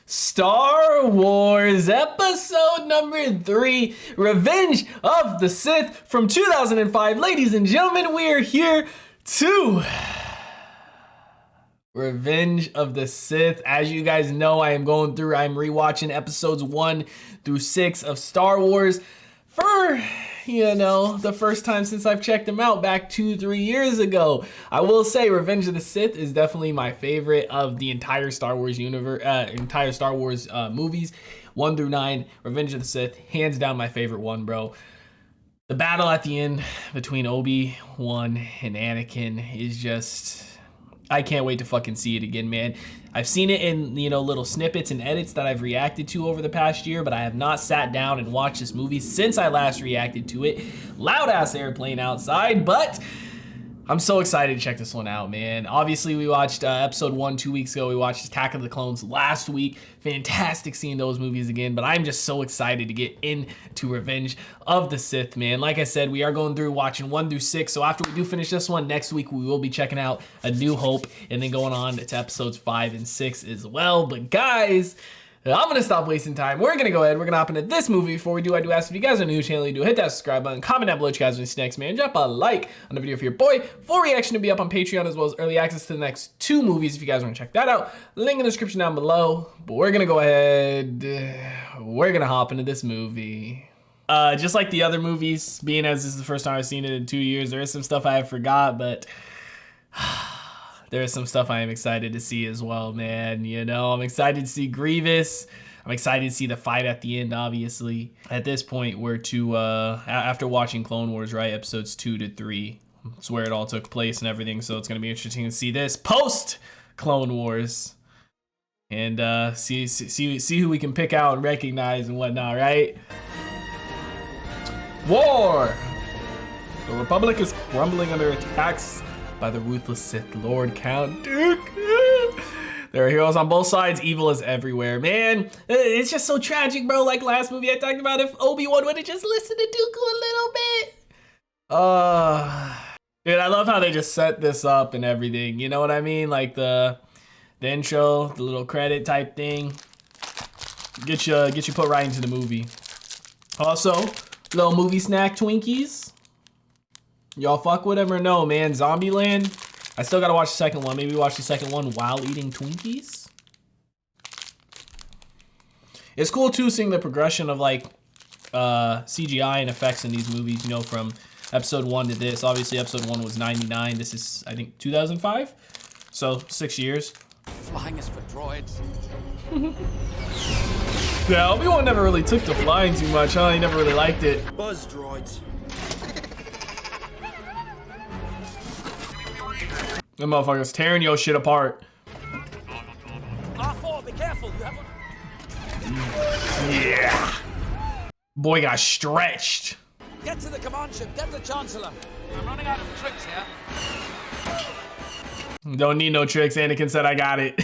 Star Wars episode number 3, Revenge of the Sith from 2005. Ladies and gentlemen, we are here to Revenge of the Sith. As you guys know, I'm rewatching episodes 1 through 6 of Star Wars for, the first time since I've checked them out back 2-3 years ago. I will say Revenge of the Sith is definitely my favorite of the entire Star Wars universe, movies, 1 through 9. Revenge of the Sith, hands down my favorite one, bro. The battle at the end between Obi-Wan and Anakin is just, I can't wait to fucking see it again, man. I've seen it in, little snippets and edits that I've reacted to over the past year, but I have not sat down and watched this movie since I last reacted to it. Loud ass airplane outside, but I'm so excited to check this one out, man. Obviously, we watched episode 1 2 weeks ago. We watched Attack of the Clones last week. Fantastic seeing those movies again, but I'm just so excited to get into Revenge of the Sith, man. Like I said, we are going through watching 1 through 6, so after we do finish this one, next week we will be checking out A New Hope and then going on to episodes 5 and 6 as well. But guys, I'm gonna stop wasting time. We're gonna go ahead. We're gonna hop into this movie. Before we do, I do ask if you guys are new to the channel, you do hit that subscribe button, comment down below what you guys want to see next, man. Drop a like on the video for your boy. Full reaction to be up on Patreon as well as early access to the next 2 movies if you guys want to check that out. Link in the description down below. But we're gonna go ahead. We're gonna hop into this movie. Just like the other movies, being as this is the first time I've seen it in 2 years, there is some stuff I have forgot, but there is some stuff I am excited to see as well, man. I'm excited to see Grievous. I'm excited to see the fight at the end, obviously. At this point, we're to, after watching Clone Wars, right, episodes 2 to 3. It's where it all took place and everything, so it's going to be interesting to see this post-Clone Wars. And see who we can pick out and recognize and whatnot, right? War! The Republic is crumbling under attacks by the ruthless Sith Lord Count Dooku. There are heroes on both sides, evil is everywhere. Man, it's just so tragic, bro. Like last movie I talked about, if Obi-Wan would have just listened to Dooku a little bit. Dude, I love how they just set this up and everything. You know what I mean? Like the intro, the little credit type thing. Get you put right into the movie. Also, little movie snack Twinkies. Y'all fuck with him or no, man? Zombieland. I still gotta watch the second one. Maybe watch the second one while eating Twinkies. It's cool too seeing the progression of like CGI and effects in these movies, from episode 1 to this. Obviously episode 1 was 99. This is, I think, 2005. So 6 years. Flying is for droids. Yeah, Obi-Wan never really took to flying too much, huh? He never really liked it. Buzz droids. That motherfucker's tearing your shit apart. R4, be careful. You have Yeah. Boy got stretched. Get to the command ship. Get the Chancellor. I'm running out of tricks here. Don't need no tricks. Anakin said I got it.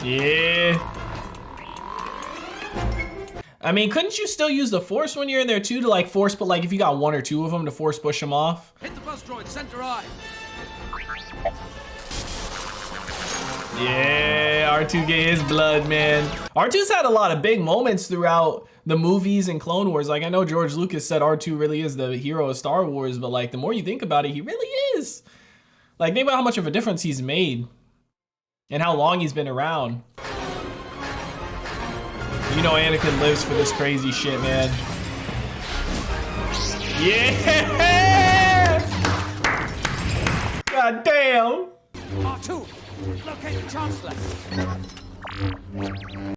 Yeah. I mean, couldn't you still use the Force when you're in there too to like force, but like if you got 1 or 2 of them to force push them off? Hit the buzz droid, center eye. Yeah, R2 get his blood, man. R2's had a lot of big moments throughout the movies and Clone Wars. Like I know George Lucas said R2 really is the hero of Star Wars, but like the more you think about it, he really is. Like think about how much of a difference he's made and how long he's been around. Anakin lives for this crazy shit, man. Yeah! God damn! R2, locate the Chancellor.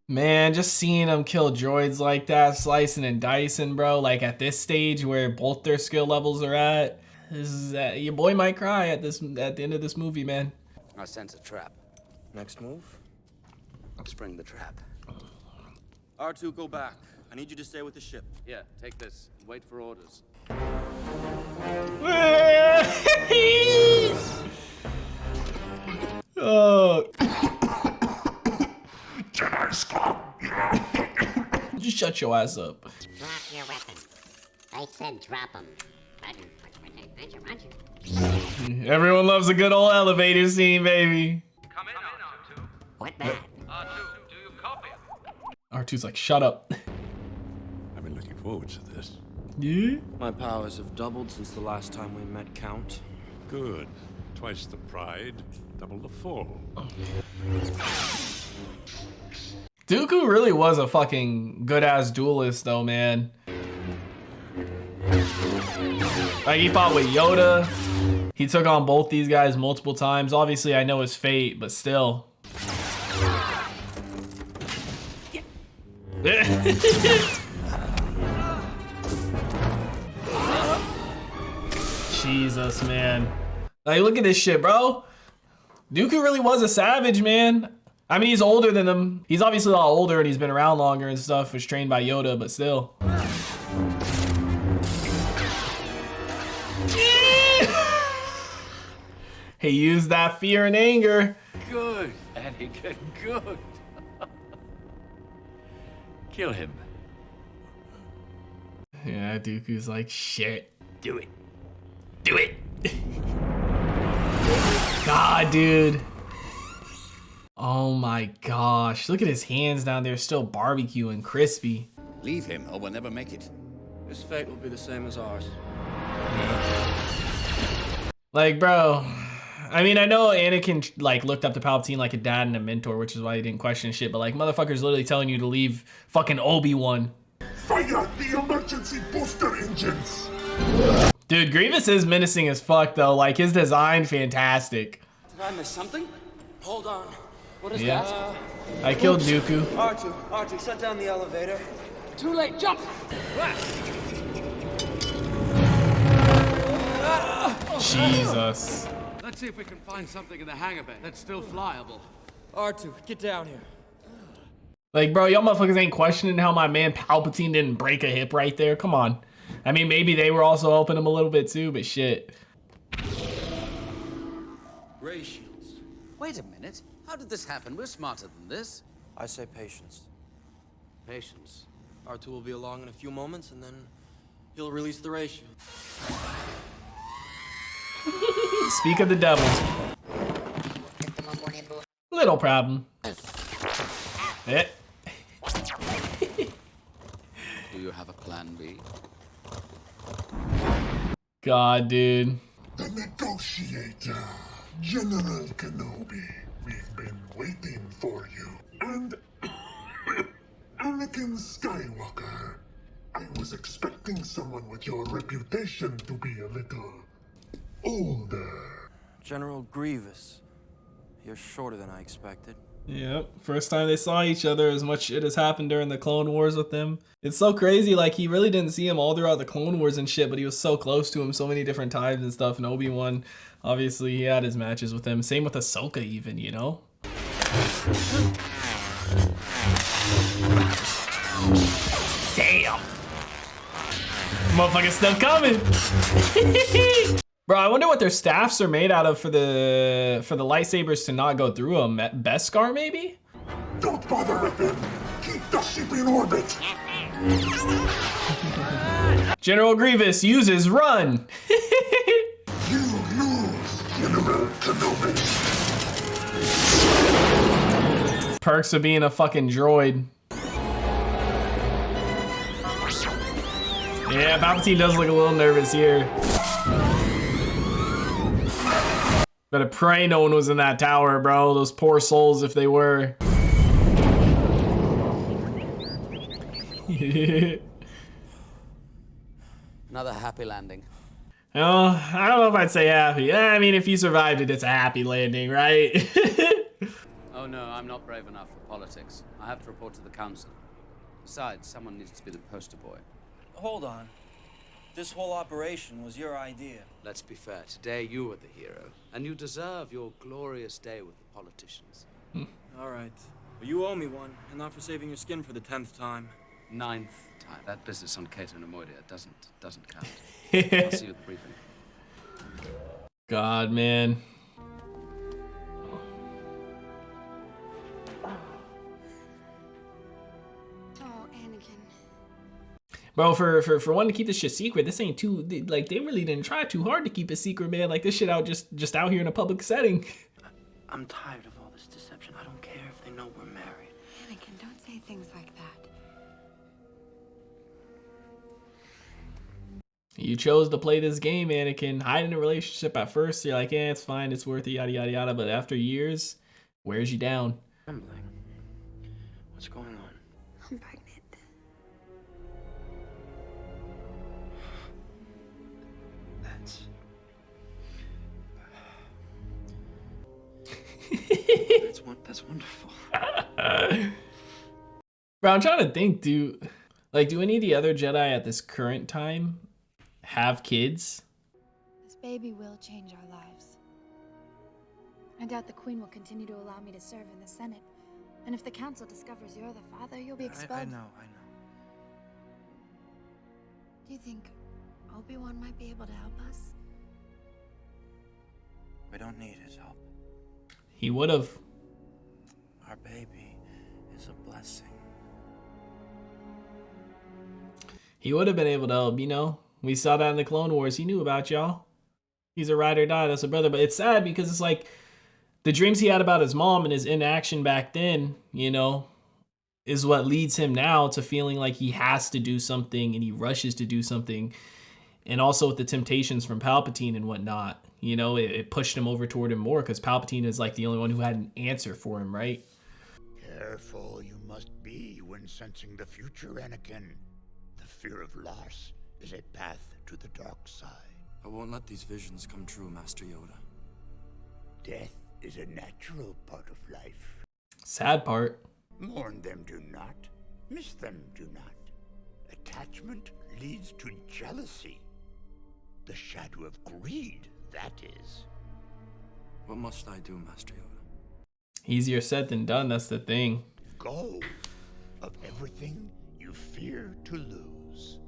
Man, just seeing them kill droids like that, slicing and dicing, bro. Like at this stage where both their skill levels are at, your boy might cry at the end of this movie, man. I sense a trap. Next move? Spring the trap. R2, go back. I need you to stay with the ship. Yeah, take this. Wait for orders. Oh. Just shut your ass up. Drop your weapon. I said drop them. Roger, Roger, Roger, Roger. Everyone loves a good old elevator scene, baby. Come in, R2. What that? R2, do you copy? R2's like, shut up. I've been looking forward to this. Yeah? My powers have doubled since the last time we met, Count. Good. Twice the pride, double the fall. Dooku really was a fucking good-ass duelist, though, man. Like, he fought with Yoda. He took on both these guys multiple times. Obviously, I know his fate, but still. Jesus, man. Like, look at this shit, bro. Dooku really was a savage, man. I mean, he's older than them. He's obviously a lot older and he's been around longer and stuff. Was trained by Yoda, but still. He used that fear and anger. Good, Anakin, good. Kill him. Yeah, Dooku's like, shit. Do it. Do it. God, dude. Oh my gosh. Look at his hands down there, still barbecuing, crispy. Leave him or we'll never make it. His fate will be the same as ours. Like, bro, I mean, I know Anakin, like, looked up to Palpatine like a dad and a mentor, which is why he didn't question shit, but, like, motherfucker's literally telling you to leave fucking Obi-Wan. Fire the emergency booster engines! Dude, Grievous is menacing as fuck, though. Like, his design, fantastic. Did I miss something? Hold on. What is Yeah. that? I killed Dooku. R2, shut down the elevator. Too late, jump! Jesus. Let's see if we can find something in the hangar bay that's still flyable. R2, get down here. Like, bro, y'all motherfuckers ain't questioning how my man Palpatine didn't break a hip right there. Come on. I mean, maybe they were also helping him a little bit too, but shit. Ray shields. Wait a minute. How did this happen? We're smarter than this. I say patience. Patience. R2 will be along in a few moments, and then he'll release the ray shield. Speak of the devil. Little problem. Eh. Do you have a plan B? God, dude. The negotiator, General Kenobi. We've been waiting for you. And Anakin Skywalker. I was expecting someone with your reputation to be a little older. General Grievous. You're shorter than I expected. Yep. First time they saw each other, as much shit has happened during the Clone Wars with them. It's so crazy, like, he really didn't see him all throughout the Clone Wars and shit, but he was so close to him so many different times and stuff. And Obi-Wan, obviously, he had his matches with him. Same with Ahsoka even, you know? Damn! Motherfucker's still coming! Bro, I wonder what their staffs are made out of for the lightsabers to not go through them. Beskar, maybe? Don't bother with him. Keep the ship in orbit. General Grievous uses run. You lose, General Kenobi. Perks of being a fucking droid. Yeah, Palpatine does look a little nervous here. Better pray no one was in that tower, bro. Those poor souls if they were. Another happy landing. Oh, I don't know if I'd say happy. I mean, if you survived it, it's a happy landing, right? Oh no, I'm not brave enough for politics. I have to report to the council. Besides, someone needs to be the poster boy. Hold on. This whole operation was your idea. Let's be fair, today you were the hero, and you deserve your glorious day with the politicians. All right. But you owe me one, and not for saving your skin for the 10th time. 9th time. That business on Cato and Amoidia doesn't count. I'll see you at the briefing. God, man. Oh, Anakin. Bro, for one to keep this shit secret, this ain't too, like, they really didn't try too hard to keep it secret, man. Like, this shit out just out here in a public setting. I'm tired of all this deception. I don't care if they know we're married. Anakin, don't say things like that. You chose to play this game, Anakin. Hiding a relationship at first, you're like, yeah, it's fine, it's worth it, yada, yada, yada. But after years, wears you down. Trembling. What's going on? I'm pregnant. That's wonderful. Bro, I'm trying to think, dude. Like, do any of the other Jedi at this current time have kids? This baby will change our lives. I doubt the Queen will continue to allow me to serve in the Senate. And if the Council discovers you're the father, you'll be expelled. I know. Do you think Obi-Wan might be able to help us? We don't need his help. He would have. Our baby is a blessing. He would have been able to help, you know? We saw that in the Clone Wars. He knew about y'all. He's a ride or die. That's a brother. But it's sad because it's like the dreams he had about his mom and his inaction back then, you know, is what leads him now to feeling like he has to do something and he rushes to do something. And also with the temptations from Palpatine and whatnot, you know, it pushed him over toward him more because Palpatine is like the only one who had an answer for him, right? Careful you must be when sensing the future, Anakin. The fear of loss is a path to the dark side. I won't let these visions come true, Master Yoda. Death is a natural part of life. Sad part. Mourn them do not. Miss them do not. Attachment leads to jealousy. The shadow of greed, that is. What must I do, Master Yoda? Easier said than done, that's the thing. Go of everything you fear to lose.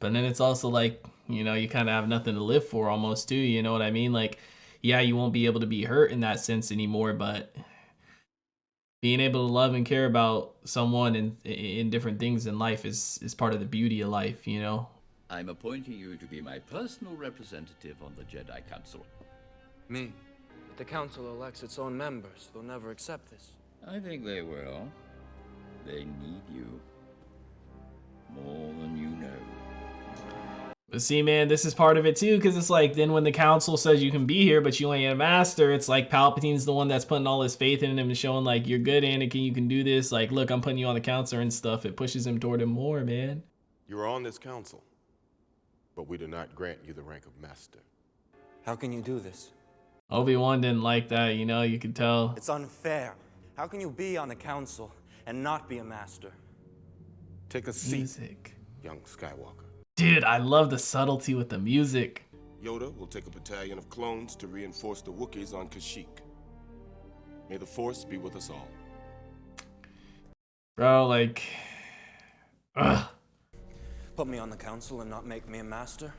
But then it's also like, you know, you kind of have nothing to live for almost too, you know what I mean? Like, yeah, you won't be able to be hurt in that sense anymore, but being able to love and care about someone in different things in life is part of the beauty of life, you know? I'm appointing you to be my personal representative on the Jedi Council. Me? But the Council elects its own members. They'll never accept this. I think they will. They need you. More than you know. But see, man, this is part of it too, because it's like, then when the Council says you can be here, but you ain't a master, it's like Palpatine's the one that's putting all his faith in him and showing like, you're good, Anakin, you can do this. Like, look, I'm putting you on the Council and stuff. It pushes him toward him more, man. You are on this council, but we do not grant you the rank of master. How can you do this? Obi-Wan didn't like that, you know, you could tell. It's unfair. How can you be on the Council and not be a master? Take a seat, Music. young Skywalker. Dude, I love the subtlety with the music. Yoda will take a battalion of clones to reinforce the Wookiees on Kashyyyk. May the Force be with us all. Bro, like, ugh. Put me on the Council and not make me a master?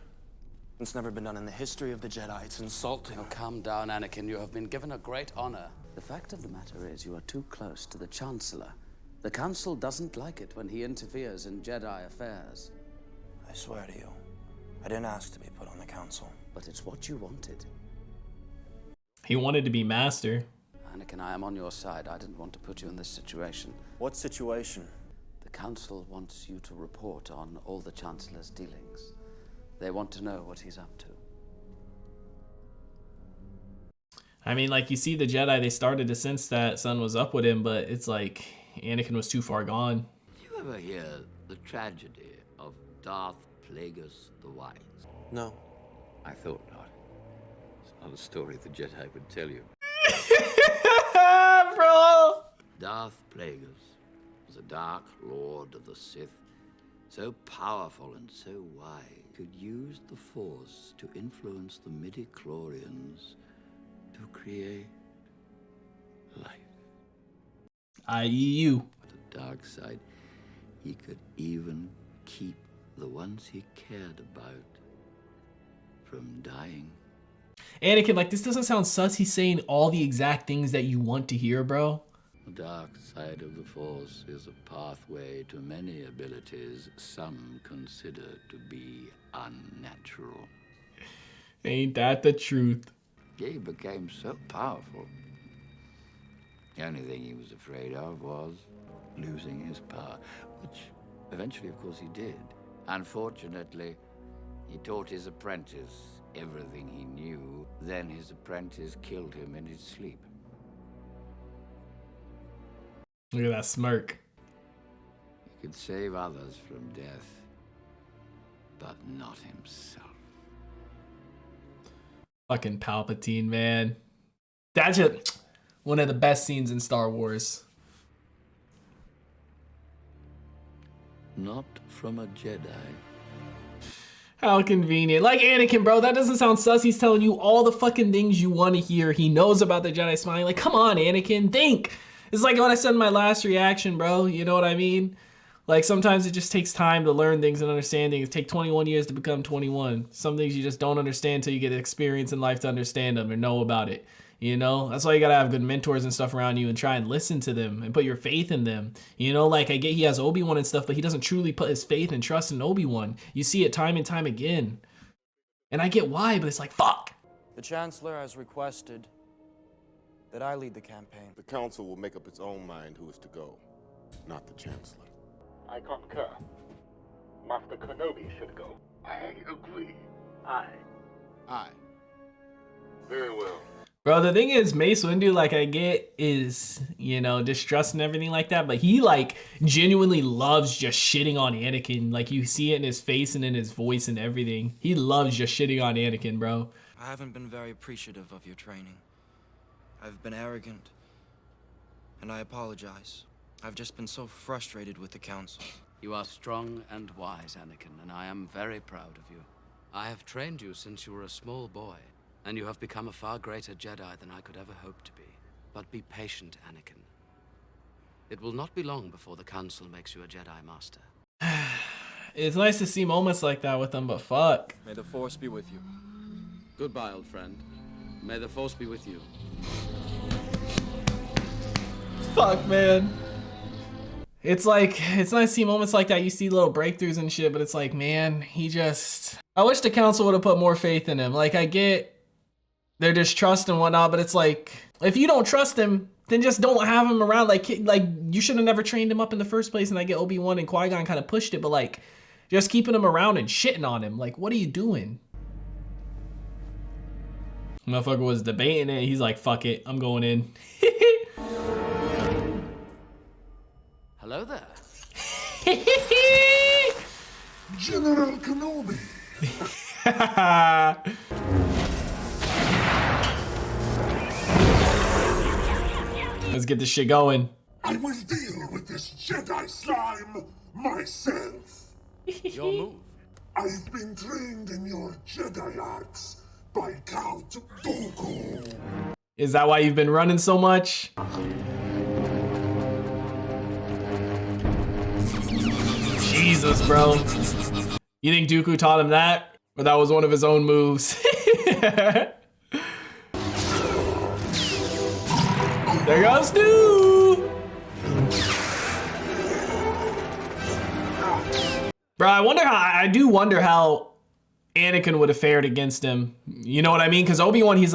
It's never been done in the history of the Jedi. It's insulting. Oh, calm down, Anakin. You have been given a great honor. The fact of the matter is you are too close to the Chancellor. The Council doesn't like it when he interferes in Jedi affairs. I swear to you, I didn't ask to be put on the Council. But it's what you wanted. He wanted to be master. Anakin, I am on your side. I didn't want to put you in this situation. What situation? The Council wants you to report on all the Chancellor's dealings. They want to know what he's up to. I mean, like, you see the Jedi, they started to sense that something was up with him, but it's like Anakin was too far gone. Did you ever hear the tragedy of Darth Plagueis the Wise? No. I thought not. It's not a story the Jedi would tell you. Bro! Darth Plagueis was a dark lord of the Sith, so powerful and so wise, could use the Force to influence the midi-chlorians to create life. I.e. you. The dark side, he could even keep the ones he cared about from dying. Anakin, like, this doesn't sound sus. He's saying all the exact things that you want to hear, bro. The dark side of the Force is a pathway to many abilities some consider to be unnatural. Ain't that the truth? He became so powerful. The only thing he was afraid of was losing his power, which eventually, of course, he did. Unfortunately, he taught his apprentice everything he knew. Then his apprentice killed him in his sleep. Look at that smirk. He could save others from death, but not himself. Fucking Palpatine, man. That's just one of the best scenes in Star Wars. Not from a Jedi. How convenient. Like Anakin, bro, that doesn't sound sus. He's telling you all the fucking things you want to hear. He knows about the Jedi smiling. Like, come on, Anakin, think. It's like what I said in my last reaction, bro. You know what I mean? Like, sometimes it just takes time to learn things and understand things. It takes 21 years to become 21. Some things you just don't understand until you get experience in life to understand them or know about it. You know, that's why you gotta have good mentors and stuff around you and try and listen to them and put your faith in them. You know, like I get he has Obi-Wan and stuff, but he doesn't truly put his faith and trust in Obi-Wan. You see it time and time again. And I get why, but it's like, fuck. The Chancellor has requested that I lead the campaign. The Council will make up its own mind who is to go, not the Chancellor. I concur. Master Kenobi should go. I agree. Aye. Very well. Bro, the thing is, Mace Windu, like I get is, you know, distrust and everything like that, but he like genuinely loves just shitting on Anakin. Like you see it in his face and in his voice and everything. He loves just shitting on Anakin, bro. I haven't been very appreciative of your training. I've been arrogant, and I apologize. I've just been so frustrated with the Council. You are strong and wise, Anakin, and I am very proud of you. I have trained you since you were a small boy, and you have become a far greater Jedi than I could ever hope to be. But be patient, Anakin. It will not be long before the Council makes you a Jedi Master. It's nice to see moments like that with him, but fuck. May the Force be with you. Goodbye, old friend. May the Force be with you. Fuck, man. It's like, it's nice to see moments like that. You see little breakthroughs and shit, but it's like, man, he just... I wish the Council would have put more faith in him. Like, I get their distrust and whatnot, but it's like, if you don't trust him, then just don't have him around. Like you should have never trained him up in the first place, and I get Obi-Wan and Qui-Gon kind of pushed it, but like, just keeping him around and shitting on him. Like, what are you doing? Motherfucker was debating it. He's like, fuck it, I'm going in. Hello there. General Kenobi. Let's get this shit going. I will deal with this Jedi slime myself. Your move. I've been trained in your Jedi arts by Count Dooku. Is that why you've been running so much? Jesus, bro. You think Dooku taught him that? Or that was one of his own moves? There goes Stu! Bro, I do wonder how Anakin would have fared against him. You know what I mean? Because Obi-Wan, he's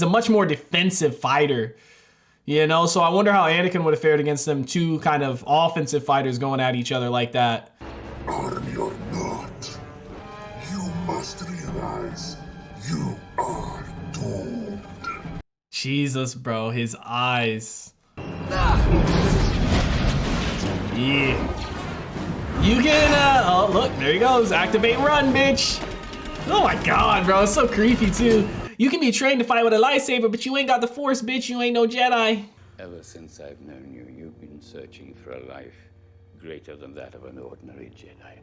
a much more defensive fighter. You know, so I wonder how Anakin would have fared against them, two kind of offensive fighters going at each other like that. Army or not, you must realize you are doomed. Jesus, bro, his eyes. Yeah. You can, oh, look, there he goes. Activate run, bitch. Oh my God, bro, it's so creepy too. You can be trained to fight with a lightsaber, but you ain't got the Force, bitch. You ain't no Jedi. Ever since I've known you, you've been searching for a life greater than that of an ordinary Jedi.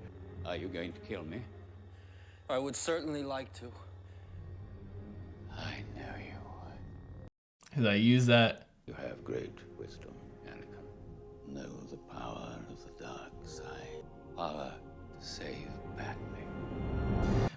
Are you going to kill me? I would certainly like to. I know you would. Cause I use that. You have great wisdom, Anakin. Know the power of the dark side. Power to save Padme.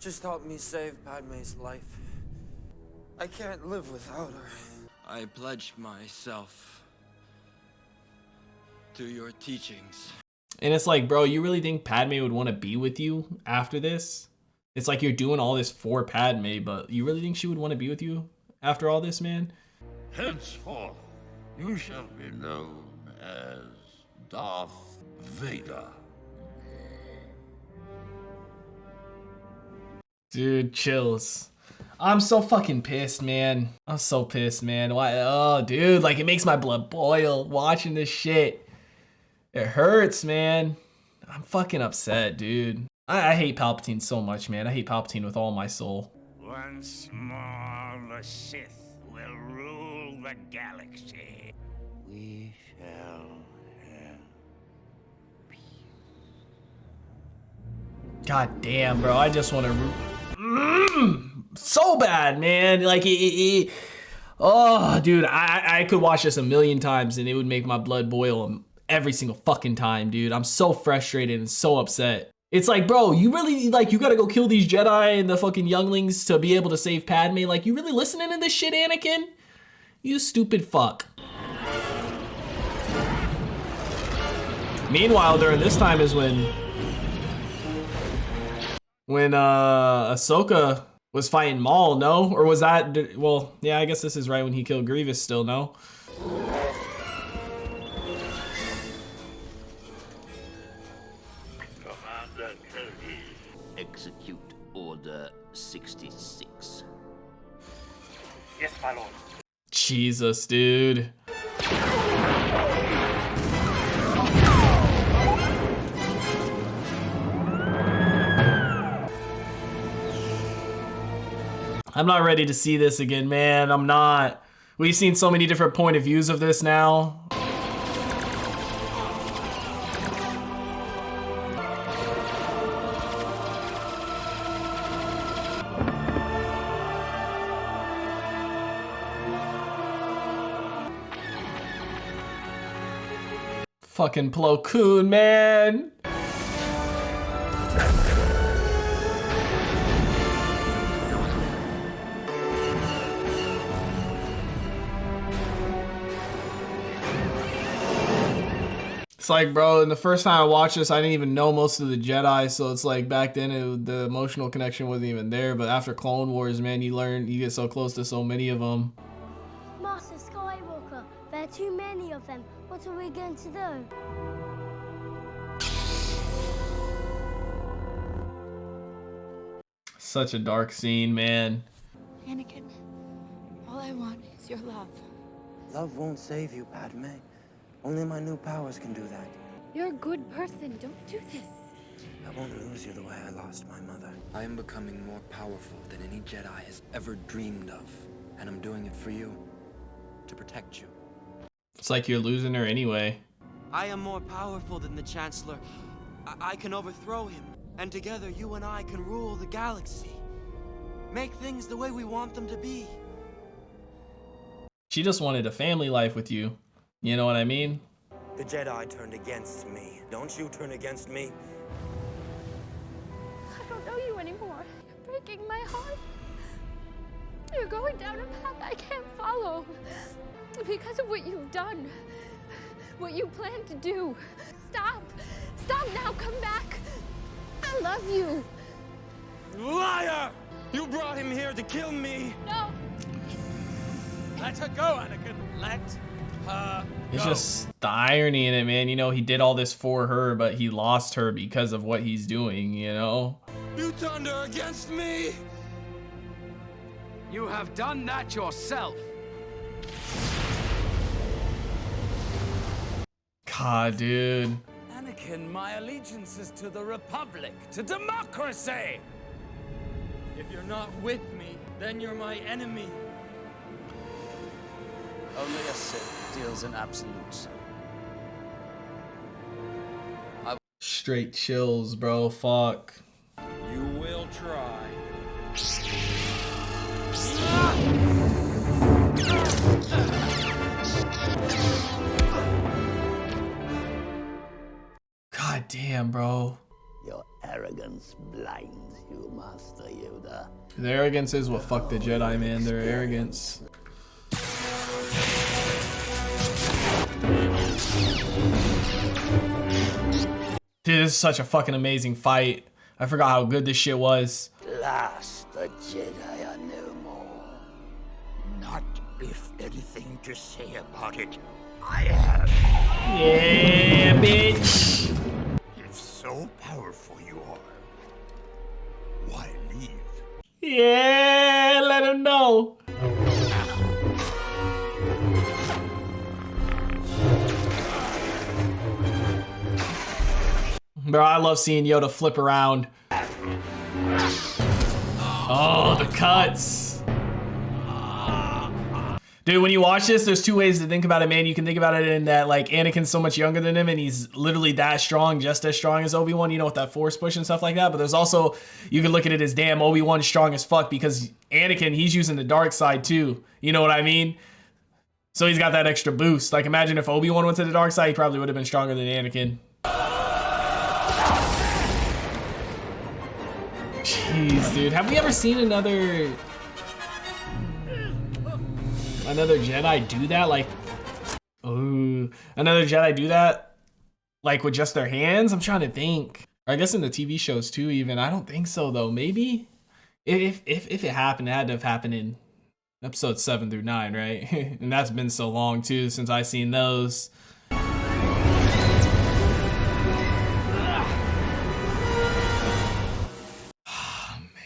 Just help me save Padme's life. I can't live without her. I pledge myself to your teachings. And it's like, bro, you really think Padme would want to be with you after this? It's like you're doing all this for Padme, but you really think she would want to be with you after all this, man? Henceforth, you shall be known as Darth Vader. Dude, chills. I'm so fucking pissed, man. I'm so pissed, man. Why? Oh, dude, like it makes my blood boil watching this shit. It hurts, man. I'm fucking upset, dude. I hate Palpatine so much, man. I hate Palpatine with all my soul. Once more, the Sith will rule the galaxy. We shall have peace. God damn, bro. I just want to so bad, man. Like, oh, dude, I could watch this a million times and it would make my blood boil every single fucking time, dude. I'm so frustrated and so upset. It's like, bro, you really, like, you gotta go kill these Jedi and the fucking younglings to be able to save Padme. Like, you really listening to this shit, Anakin? You stupid fuck. Meanwhile, during this time is when Ahsoka was fighting Maul, no? Or was that, well, yeah, I guess this is right when he killed Grievous still, no? Commander Cody, execute Order 66. Yes, my lord. Jesus, dude. I'm not ready to see this again, man. I'm not. We've seen so many different point of views of this now. Fucking Plo Koon, man. It's like, bro, and the first time I watched this, I didn't even know most of the Jedi, so it's like back then the emotional connection wasn't even there, but after Clone Wars, man, you get so close to so many of them. Master Skywalker, there are too many of them. What are we going to do? Such a dark scene, man. Anakin, all I want is your love. Love won't save you, Padme. Only my new powers can do that. You're a good person. Don't do this. I won't lose you the way I lost my mother. I am becoming more powerful than any Jedi has ever dreamed of. And I'm doing it for you. To protect you. It's like you're losing her anyway. I am more powerful than the Chancellor. I can overthrow him. And together, you and I can rule the galaxy. Make things the way we want them to be. She just wanted a family life with you. You know what I mean? The Jedi turned against me. Don't you turn against me? I don't know you anymore. You're breaking my heart. You're going down a path I can't follow. Because of what you've done. What you plan to do. Stop. Stop now. Come back. I love you. Liar! You brought him here to kill me. No. Let her go, Anakin. Let her It's go. just the irony in it, man. You know, he did all this for her, but he lost her because of what he's doing, you know? You turned her against me! You have done that yourself. God, dude. Anakin, my allegiance is to the Republic, to democracy! If you're not with me, then you're my enemy. Only a Sith deals in absolutes. Straight chills, bro. Fuck. You will try. God damn, bro. Your arrogance blinds you, Master Yoda. The arrogance is what fucked the Jedi, man. Their arrogance. Dude, this is such a fucking amazing fight. I forgot how good this shit was. Last, the Jedi are no more. Not if anything to say about it I have. Yeah, bitch. If so powerful you are, why leave? Yeah, let him know. Bro, I love seeing Yoda flip around. Oh, the cuts. Dude, when you watch this, there's two ways to think about it, man. You can think about it in that, like, Anakin's so much younger than him, and he's literally that strong, just as strong as Obi-Wan, you know, with that force push and stuff like that. But there's also, you can look at it as, damn, Obi-Wan's strong as fuck, because Anakin, he's using the dark side too. You know what I mean? So he's got that extra boost. Like, imagine if Obi-Wan went to the dark side, he probably would have been stronger than Anakin. Jeez, dude. Have we ever seen another Jedi do that? Like, ooh, another Jedi do that? Like, with just their hands? I'm trying to think. Or I guess in the TV shows too, even. I don't think so, though. Maybe? If it happened, it had to have happened in episodes 7 through 9, right? And that's been so long, too, since I've seen those.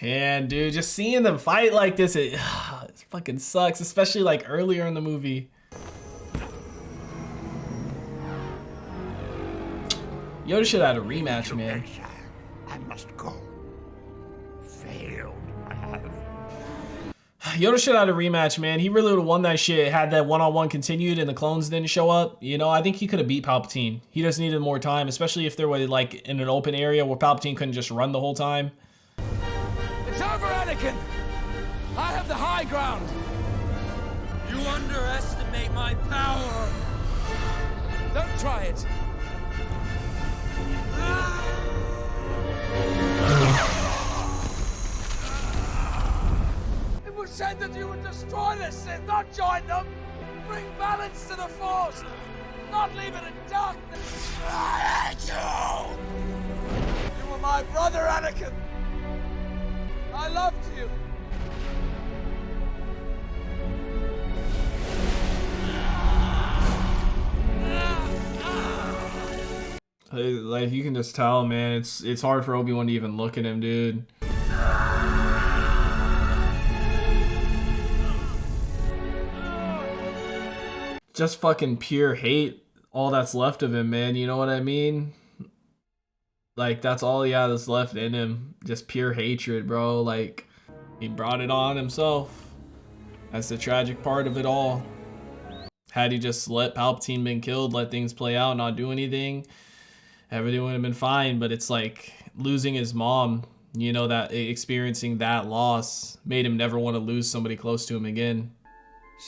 Man, dude, just seeing them fight like this, it fucking sucks, especially like earlier in the movie. Yoda should have had a rematch, man. I must go. Failed, I have. Yoda should have had a rematch, man. He really would have won that shit had that one-on-one continued and the clones didn't show up. You know, I think he could have beat Palpatine. He just needed more time, especially if there were like in an open area where Palpatine couldn't just run the whole time. It's over, Anakin! I have the high ground! You underestimate my power! Don't try it! It was said that you would destroy the Sith, not join them! Bring balance to the Force! Not leave it in darkness! I hate you! You were my brother, Anakin! I loved you. Like, you can just tell, man, it's hard for Obi-Wan to even look at him, dude. Just fucking pure hate, all that's left of him, man, you know what I mean? Like, that's all he had that's left in him. Just pure hatred, bro. Like, he brought it on himself. That's the tragic part of it all. Had he just let Palpatine been killed, let things play out, not do anything, everything would have been fine. But it's like losing his mom, you know, that experiencing that loss made him never want to lose somebody close to him again.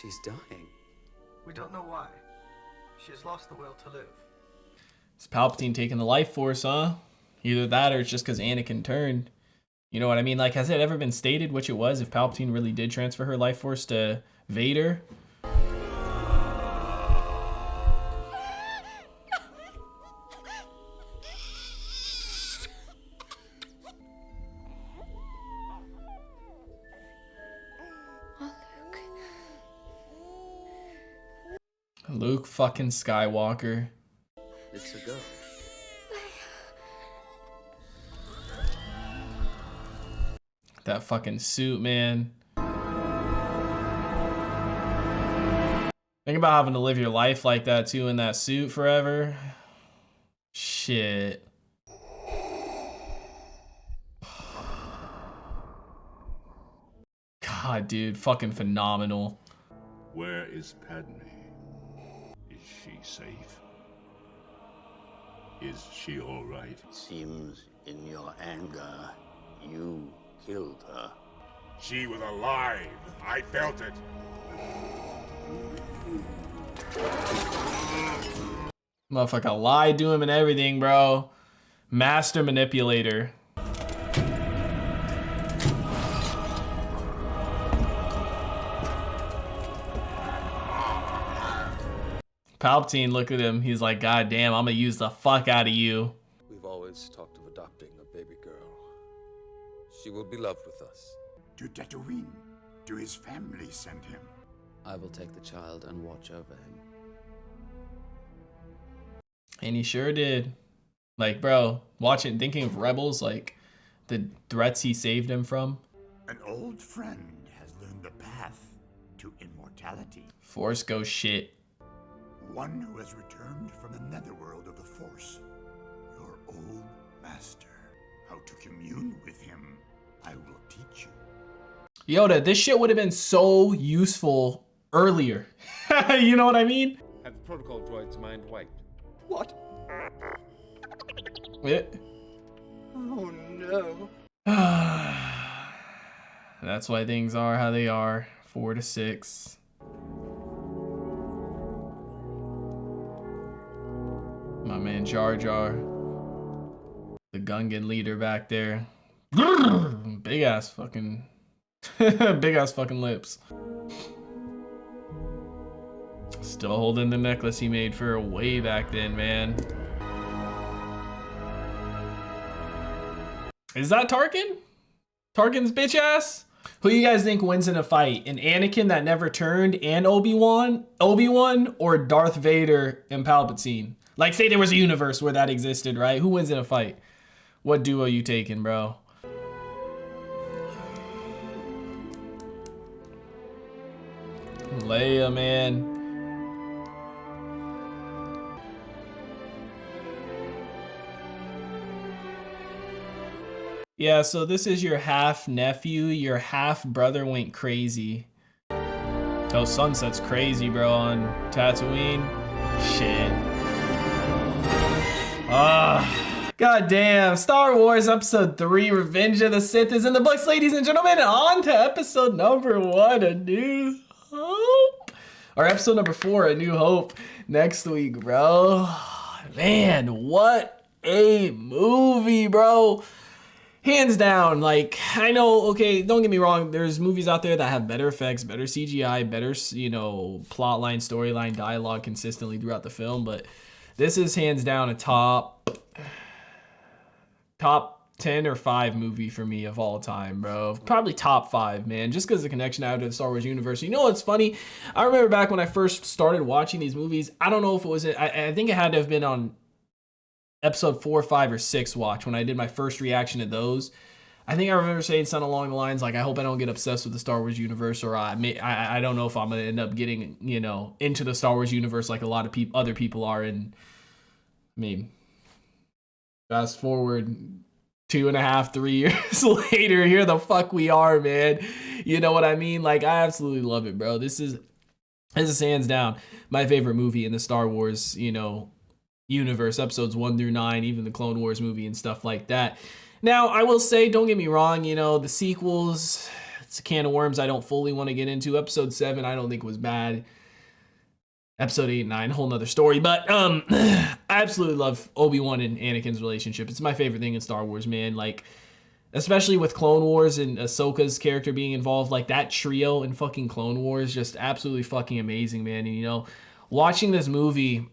She's dying. We don't know why. She has lost the will to live. Is Palpatine taking the life force, huh? Either that or it's just because Anakin turned. You know what I mean? Like, has it ever been stated which it was if Palpatine really did transfer her life force to Vader? Luke fucking Skywalker. It's a go. That fucking suit, man. Think about having to live your life like that too in that suit forever. Shit. God, dude, fucking phenomenal. Where is Padme? Is she safe? Is she all right? It seems in your anger, you killed her. She was alive. I felt it. Motherfucker lied to him and everything, bro. Master manipulator. Palpatine, look at him. He's like, God damn, I'm gonna use the fuck out of you. We've always talked of adopting a baby girl. She will be loved with us. To Tatooine. To his family send him. I will take the child and watch over him. And he sure did. Like, bro, watching, thinking of Rebels, like, the threats he saved him from. An old friend has learned the path to immortality. Force Ghost shit. One who has returned from the netherworld of the Force. Your old master. How to commune with him, I will teach you. Yoda, this shit would have been so useful earlier. You know what I mean? Have the protocol droid's mind wiped. What? Yeah. Oh no. That's why things are how they are. 4 to 6. My man Jar Jar. The Gungan leader back there. Big ass fucking lips. Still holding the necklace he made for way back then, man. Is that Tarkin? Tarkin's bitch ass? Who you guys think wins in a fight? An Anakin that never turned and Obi-Wan, or Darth Vader and Palpatine? Like, say there was a universe where that existed, right? Who wins in a fight? What duo you taking, bro? Leia, man. Yeah, so this is your half nephew. Your half brother went crazy. Oh, Sunset's crazy, bro, on Tatooine. Shit. God damn. Star Wars Episode 3, Revenge of the Sith is in the books, ladies and gentlemen. On to episode number 1, A New Hope. Or episode number 4, A New Hope, next week, bro. Man, what a movie, bro. Hands down, like, I know, okay, don't get me wrong, there's movies out there that have better effects, better CGI, better, you know, plot line, storyline, dialogue consistently throughout the film, but this is hands down a top 10 or 5 movie for me of all time, bro. Probably top 5, man, just because of the connection I have to the Star Wars universe. You know what's funny? I remember back when I first started watching these movies, I don't know if it was, I think it had to have been on episode 4, 5, or 6 watch when I did my first reaction to those. I think I remember saying something along the lines like, I hope I don't get obsessed with the Star Wars universe, or I don't know if I'm gonna end up getting, you know, into the Star Wars universe like a lot of other people are. And I mean, fast forward 2.5, 3 years later, here the fuck we are, man. You know what I mean? Like, I absolutely love it, bro. This is hands down my favorite movie in the Star Wars, you know, universe, episodes 1 through 9, even the Clone Wars movie and stuff like that. Now, I will say, don't get me wrong, you know, the sequels, it's a can of worms I don't fully want to get into. Episode 7, I don't think was bad. Episode 8 and 9, whole nother story. But I absolutely love Obi-Wan and Anakin's relationship. It's my favorite thing in Star Wars, man. Like, especially with Clone Wars and Ahsoka's character being involved, like that trio in fucking Clone Wars, just absolutely fucking amazing, man. And, you know, watching this movie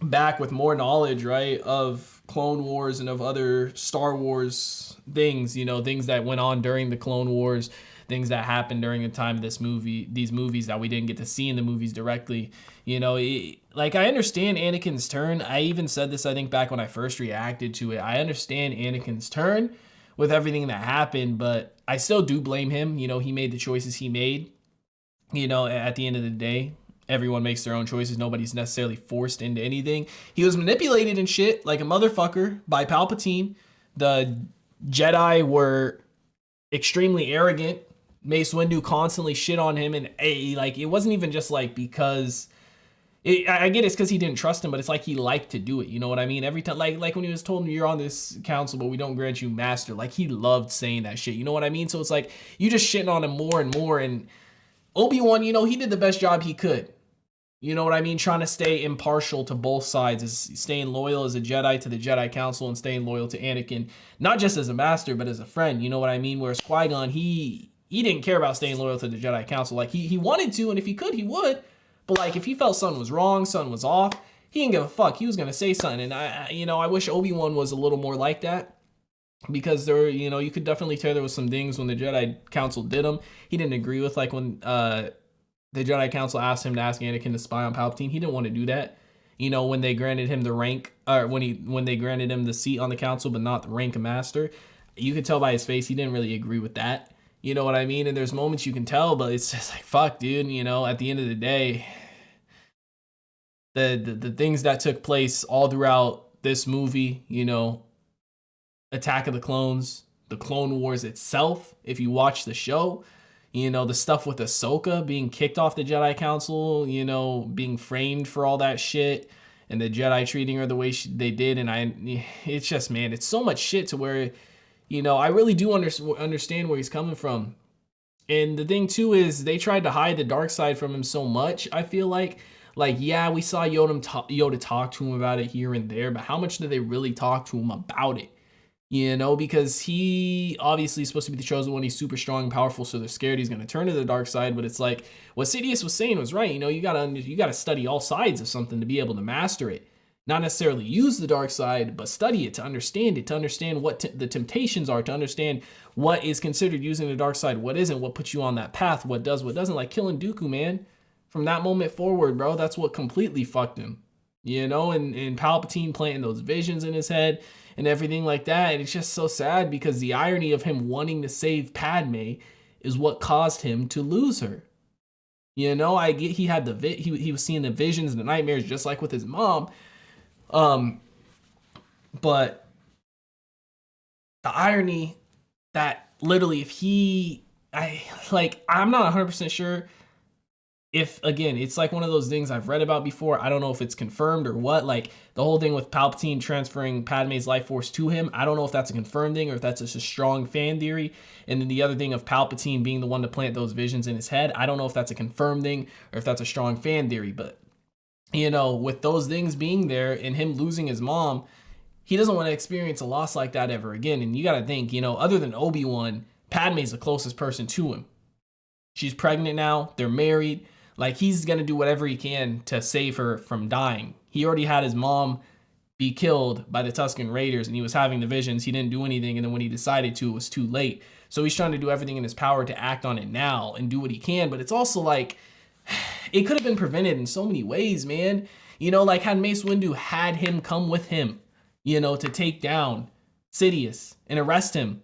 back with more knowledge, right, of Clone Wars and of other Star Wars things, you know, things that went on during the Clone Wars, things that happened during the time of these movies that we didn't get to see in the movies directly. You know, like, I understand Anakin's turn. I even said this, I think, back when I first reacted to it. I understand Anakin's turn with everything that happened, but I still do blame him. You know, he made the choices he made. You know, at the end of the day, everyone makes their own choices. Nobody's necessarily forced into anything. He was manipulated and shit like a motherfucker by Palpatine. The Jedi were extremely arrogant. Mace Windu constantly shit on him, and like, it wasn't even just like because I get it's because he didn't trust him, but it's like he liked to do it. You know what I mean? Every time, like when he was told, you're on this council, but we don't grant you master. Like, he loved saying that shit. You know what I mean? So it's like you just shitting on him more and more. And Obi-Wan, you know, he did the best job he could. You know what I mean? Trying to stay impartial to both sides, is staying loyal as a Jedi to the Jedi Council and staying loyal to Anakin, not just as a master, but as a friend. You know what I mean? Whereas Qui-Gon, he didn't care about staying loyal to the Jedi Council. Like, he wanted to, and if he could, he would. But like, if he felt something was wrong, something was off, he didn't give a fuck. He was gonna say something. And I wish Obi-Wan was a little more like that, because there, you could definitely tell there was some things when the Jedi Council did them. He didn't agree with, like when the Jedi Council asked him to ask Anakin to spy on Palpatine. He didn't want to do that. When they granted him the rank, or when they granted him the seat on the council, but not the rank of master, you could tell by his face he didn't really agree with that. You know what I mean? And there's moments you can tell, but it's just like, fuck, dude. At the end of the day, the things that took place all throughout this movie, Attack of the Clones, the Clone Wars itself, if you watch the show, the stuff with Ahsoka being kicked off the Jedi Council, being framed for all that shit, and the Jedi treating her the way they did. And it's just, man, it's so much shit to where, I really do understand where he's coming from. And the thing too is they tried to hide the dark side from him so much. I feel like, yeah, we saw Yoda talk to him about it here and there, but how much did they really talk to him about it? Because he obviously is supposed to be the chosen one. He's super strong and powerful, so they're scared he's going to turn to the dark side. But it's like what Sidious was saying was right. You gotta study all sides of something to be able to master it. Not necessarily use the dark side, but study it to understand it, to understand what the temptations are, to understand what is considered using the dark side, what isn't, what puts you on that path, what does, what doesn't. Like killing Dooku, man. From that moment forward, bro, that's what completely fucked him. And Palpatine planting those visions in his head and everything like that. And it's just so sad because the irony of him wanting to save Padme is what caused him to lose her. I get he had he was seeing the visions and the nightmares just like with his mom. But the irony that literally I'm not 100% sure if, again, it's like one of those things I've read about before. I don't know if it's confirmed or what. Like the whole thing with Palpatine transferring Padme's life force to him. I don't know if that's a confirmed thing or if that's just a strong fan theory. And then the other thing of Palpatine being the one to plant those visions in his head. I don't know if that's a confirmed thing or if that's a strong fan theory. But, with those things being there and him losing his mom, he doesn't want to experience a loss like that ever again. And you got to think, other than Obi-Wan, Padme's the closest person to him. She's pregnant now. They're married. Like, he's going to do whatever he can to save her from dying. He already had his mom be killed by the Tusken Raiders, and he was having the visions. He didn't do anything, and then when he decided to, it was too late. So he's trying to do everything in his power to act on it now and do what he can. But it's also like, it could have been prevented in so many ways, man. Like had Mace Windu had him come with him, to take down Sidious and arrest him.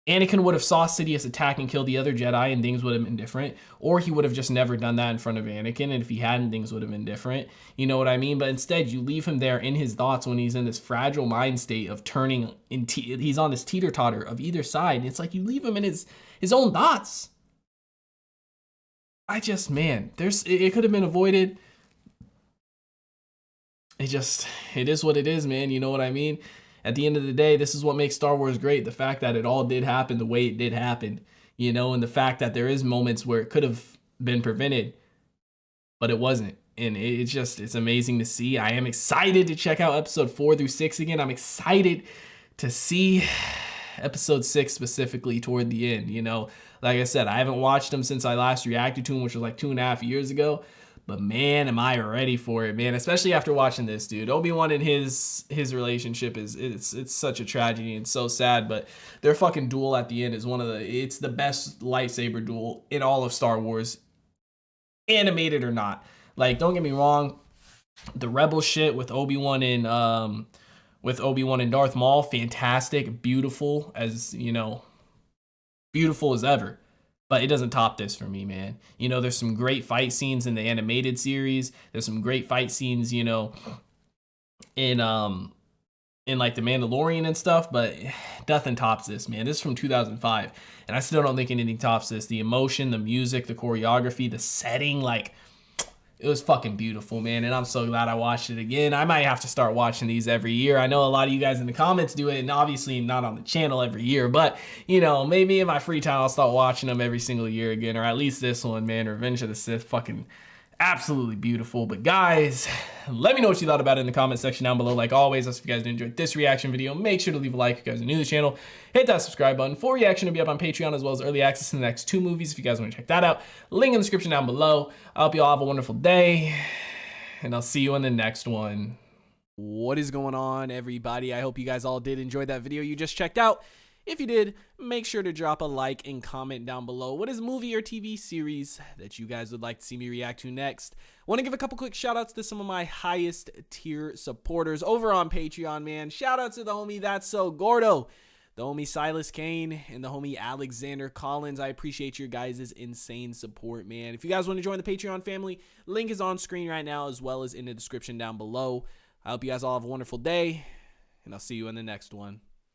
Anakin would have saw Sidious attack and kill the other Jedi and things would have been different. Or he would have just never done that in front of Anakin, and if he hadn't, things would have been different. You know what I mean? But instead, you leave him there in his thoughts when he's in this fragile mind state of turning, he's on this teeter-totter of either side. And it's like you leave him in his own thoughts. It could have been avoided. It is what it is, man. You know what I mean? At the end of the day, this is what makes Star Wars great. The fact that it all did happen the way it did happen, and the fact that there is moments where it could have been prevented, but it wasn't. And it's amazing to see. I am excited to check out episode 4 through 6 again. I'm excited to see episode 6 specifically toward the end. Like I said, I haven't watched them since I last reacted to them, which was like 2.5 years ago. But man, am I ready for it, man. Especially after watching this, dude. Obi-Wan and his relationship it's such a tragedy and so sad. But their fucking duel at the end is it's the best lightsaber duel in all of Star Wars, animated or not. Like, don't get me wrong, the Rebel shit with Obi-Wan and Darth Maul, fantastic, beautiful as ever. But it doesn't top this for me, man. There's some great fight scenes in the animated series. There's some great fight scenes, in like The Mandalorian and stuff, but nothing tops this, man. This is from 2005, and I still don't think anything tops this. The emotion, the music, the choreography, the setting, it was fucking beautiful, man, and I'm so glad I watched it again. I might have to start watching these every year. I know a lot of you guys in the comments do it, and obviously not on the channel every year, but, maybe in my free time I'll start watching them every single year again, or at least this one, man. Revenge of the Sith, fucking absolutely beautiful. But guys, let me know what you thought about it in the comment section down below. Like always, if you guys enjoyed this reaction video, make sure to leave a like if you guys are new to the channel. Hit that subscribe button. Full reaction will be up on Patreon, as well as early access to the next 2 movies if you guys want to check that out. Link in the description down below. I hope you all have a wonderful day, and I'll see you in the next one. What is going on, everybody? I hope you guys all did enjoy that video you just checked out. If you did, make sure to drop a like and comment down below. What is a movie or TV series that you guys would like to see me react to next? Want to give a couple quick shout outs to some of my highest tier supporters over on Patreon, man. Shout out to the homie That's So Gordo, the homie Silas Kane, and the homie Alexander Collins. I appreciate your guys' insane support, man. If you guys want to join the Patreon family, link is on screen right now, as well as in the description down below. I hope you guys all have a wonderful day, and I'll see you in the next one.